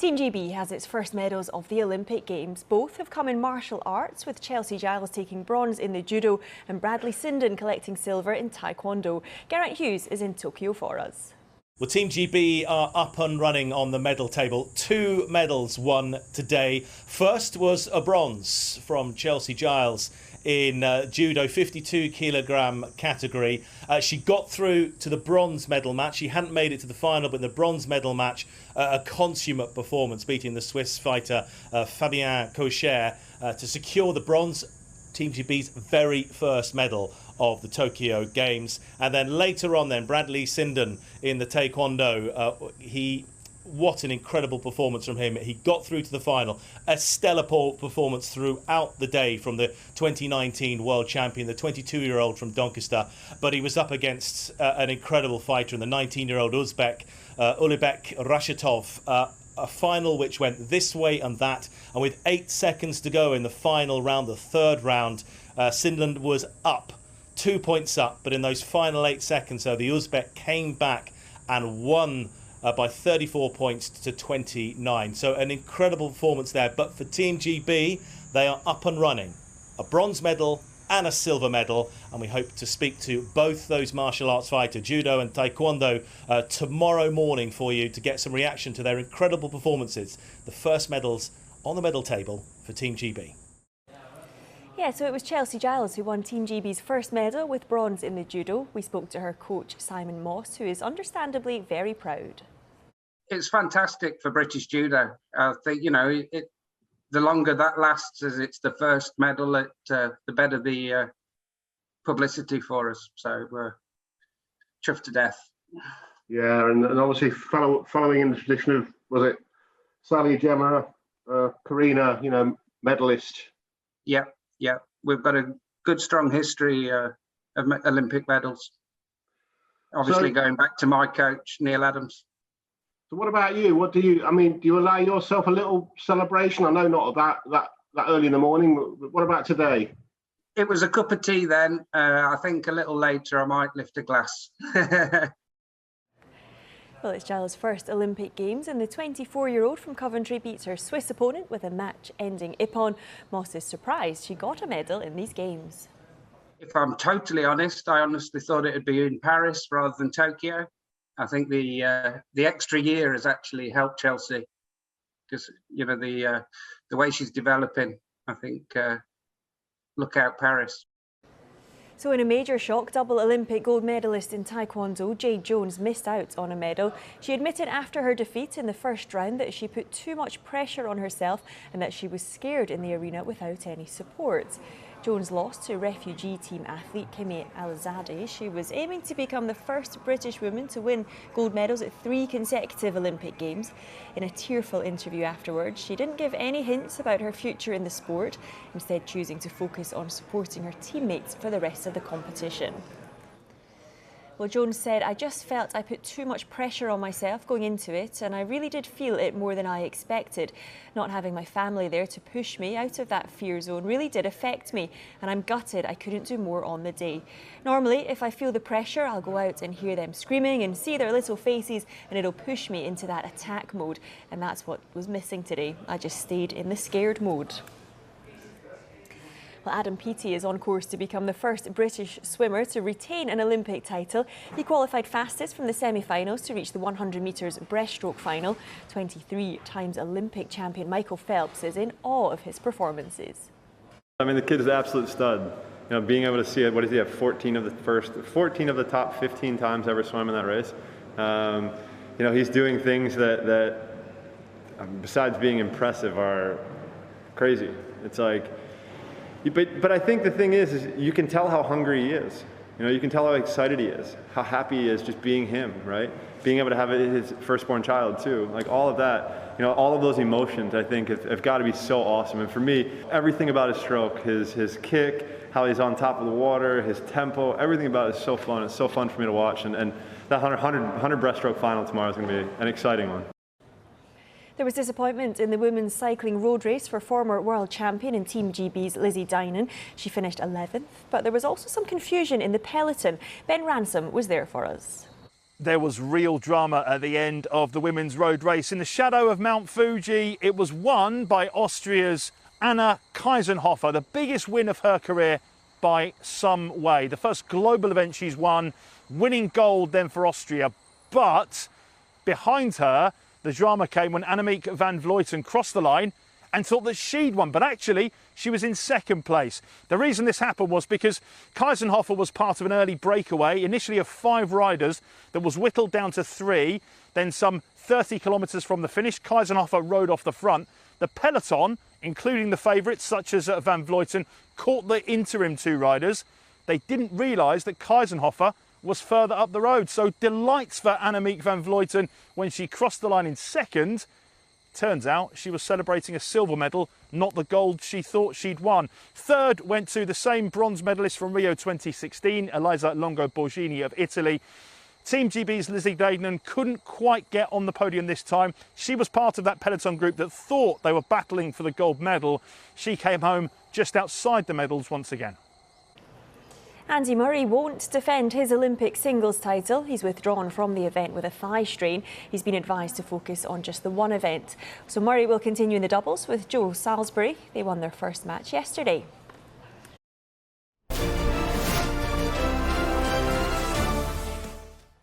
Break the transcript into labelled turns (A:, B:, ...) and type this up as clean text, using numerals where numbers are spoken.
A: Team GB has its first medals of the Olympic Games. Both have come in martial arts, with Chelsie Giles taking bronze in the Judo and Bradly Sinden collecting silver in taekwondo. Geraint Hughes is in Tokyo for us.
B: Well, Team GB are up and running on the medal table. 2 medals won today. First was a bronze from Chelsie Giles in Judo 52 kilogram category. She got through to the bronze medal match. She hadn't made it to the final, but in the bronze medal match, a consummate performance, beating the Swiss fighter Fabien Cocher to secure the bronze, Team GB's very first medal of the Tokyo Games. And then later on Bradly Sinden in the taekwondo, what an incredible performance from him. He got through to the final. A stellar performance throughout the day from the 2019 world champion, the 22-year-old from Doncaster. But he was up against an incredible fighter in the 19-year-old Uzbek, Ulibek Rashatov. A final which went this way and that, and with 8 seconds to go in the final round, the third round, Sinden was up, 2 points up, but in those final 8 seconds, the Uzbek came back and won by 34 points to 29. So an incredible performance there. But for Team GB, they are up and running. A bronze medal and a silver medal, and we hope to speak to both those martial arts fighters, Judo and taekwondo, tomorrow morning for you to get some reaction to their incredible performances. The first medals on the medal table for Team GB.
A: Yeah, so it was Chelsie Giles who won Team GB's first medal with bronze in the Judo. We spoke to her coach, Simon Moss, who is understandably very proud.
C: It's fantastic for British Judo. I think, the longer that lasts, as it's the first medal, the better the publicity for us. So we're chuffed to death.
D: Yeah, and obviously following in the tradition of, was it Sally, Gemma, Karina, medalist?
C: Yeah. We've got a good, strong history of Olympic medals. Obviously, going back to my coach, Neil Adams.
D: So what about you? Do you allow yourself a little celebration? I know not that early in the morning, but what about today?
C: It was a cup of tea then. I think a little later I might lift a glass.
A: Well, it's Giles' first Olympic Games, and the 24-year-old from Coventry beats her Swiss opponent with a match-ending ippon. Moss is surprised she got a medal in these games.
C: If I'm totally honest, I honestly thought it would be in Paris rather than Tokyo. I think the extra year has actually helped Chelsie, because the way she's developing. I think look out Paris.
A: So in a major shock, double Olympic gold medalist in taekwondo Jade Jones missed out on a medal. She admitted after her defeat in the first round that she put too much pressure on herself and that she was scared in the arena without any support. Jones lost to refugee team athlete Kimi Alzadeh. She was aiming to become the first British woman to win gold medals at 3 consecutive Olympic Games. In a tearful interview afterwards, she didn't give any hints about her future in the sport, instead choosing to focus on supporting her teammates for the rest of the competition. Well, Jones said, "I just felt I put too much pressure on myself going into it, and I really did feel it more than I expected. Not having my family there to push me out of that fear zone really did affect me, and I'm gutted I couldn't do more on the day. Normally, if I feel the pressure, I'll go out and hear them screaming and see their little faces, and it'll push me into that attack mode, and that's what was missing today. I just stayed in the scared mode." Well, Adam Peaty is on course to become the first British swimmer to retain an Olympic title. He qualified fastest from the semi-finals to reach the 100 metres breaststroke final. 23 times Olympic champion Michael Phelps is in awe of his performances.
E: The kid is an absolute stud. Being able to see it, what does he have? 14 of the top 15 times ever swam in that race. He's doing things that besides being impressive, are crazy. It's like. But I think the thing is you can tell how hungry he is. You can tell how excited he is, how happy he is just being him, right? Being able to have his firstborn child too. Like all of that, all of those emotions I think have got to be so awesome. And for me, everything about his stroke, his kick, how he's on top of the water, his tempo, everything about it is so fun. It's so fun for me to watch. And that 100 breaststroke final tomorrow is going to be an exciting one.
A: There was disappointment in the women's cycling road race for former world champion and Team GB's Lizzie Dinan. She finished 11th, but there was also some confusion in the peloton. Ben Ransom was there for us.
F: there was real drama at the end of the women's road race. In the shadow of Mount Fuji, it was won by Austria's Anna Kaisenhofer, the biggest win of her career by some way. The first global event she's won, winning gold then for Austria. But behind her, the drama came when Annemiek van Vleuten crossed the line and thought that she'd won, but actually she was in second place. The reason this happened was because Kaisenhofer was part of an early breakaway, initially of 5 riders, that was whittled down to 3. Then some 30 kilometres from the finish, Kaisenhofer rode off the front. The peloton, including the favourites such as van Vleuten, caught the interim 2 riders. They didn't realise that Kaisenhofer was further up the road. So delights for Annemiek van Vleuten when she crossed the line in second. Turns out she was celebrating a silver medal, not the gold she thought she'd won. Third went to the same bronze medalist from Rio 2016, Elisa Longo Borghini of Italy. Team GB's Lizzie Deignan couldn't quite get on the podium this time. She was part of that peloton group that thought they were battling for the gold medal. She came home just outside the medals once again.
A: Andy Murray won't defend his Olympic singles title. He's withdrawn from the event with a thigh strain. He's been advised to focus on just the one event. So Murray will continue in the doubles with Joe Salisbury. They won their first match yesterday.